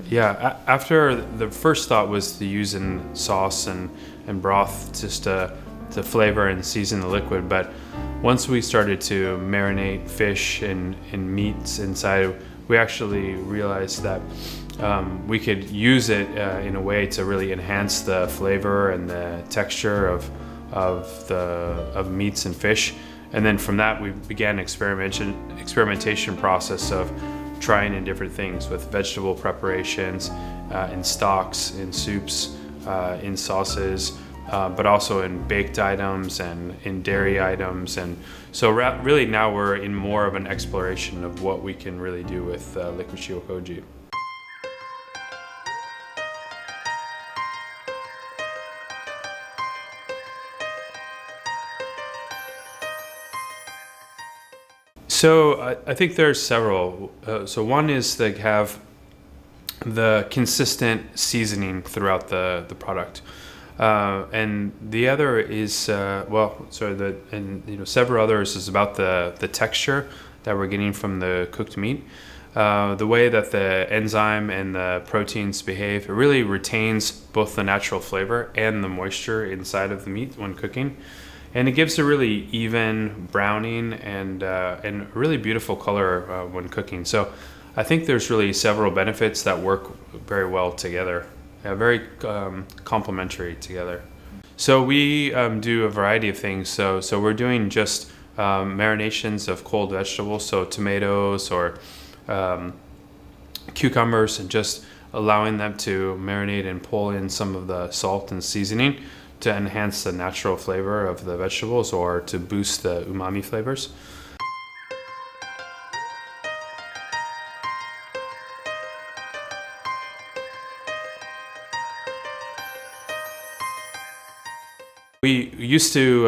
Yeah, after the first thought was to use in sauce and broth just to flavor and season the liquid, but once we started to marinate fish and meats inside, we actually realized that we could use it in a way to really enhance the flavor and the texture of meats and fish. And then from that, we began experimentation process of trying in different things with vegetable preparations, in stocks, in soups, in sauces, but also in baked items and in dairy items. And so really now we're in more of an exploration of what we can really do with Liquid Shio Koji. So I think there's several. So one is to have the consistent seasoning throughout the product. And the other is, several others is about the texture that we're getting from the cooked meat. The way that the enzyme and the proteins behave, it really retains both the natural flavor and the moisture inside of the meat when cooking. And it gives a really even browning and really beautiful color when cooking. So I think there's really several benefits that work very well together, very complementary together. So we do a variety of things. So we're doing just marinations of cold vegetables, so tomatoes or cucumbers, and just allowing them to marinate and pull in some of the salt and seasoning to enhance the natural flavor of the vegetables or to boost the umami flavors. We used to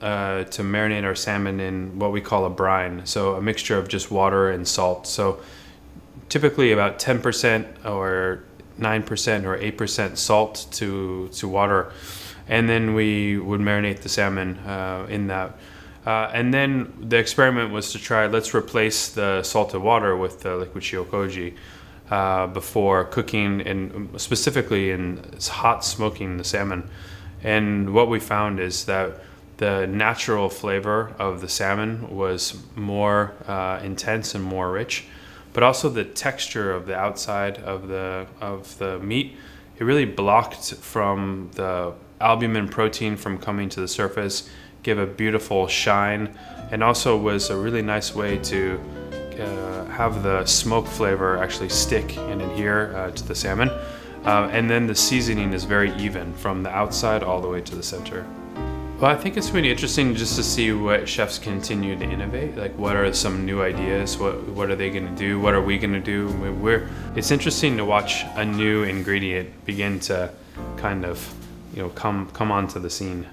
marinate our salmon in what we call a brine, so a mixture of just water and salt. So typically about 10% or 9% or 8% salt to water. And then we would marinate the salmon in that. And then the experiment was to try, let's replace the salted water with the Liquid Shio Koji before cooking, and specifically in hot smoking the salmon. And what we found is that the natural flavor of the salmon was more intense and more rich, but also the texture of the outside of the meat, it really blocked from the albumin protein from coming to the surface, give a beautiful shine, and also was a really nice way to have the smoke flavor actually stick and adhere to the salmon. And then the seasoning is very even from the outside all the way to the center. Well, I think it's really interesting just to see what chefs continue to innovate. Like, what are some new ideas? What are they going to do? What are we going to do? It's interesting to watch a new ingredient begin to kind of, come onto the scene.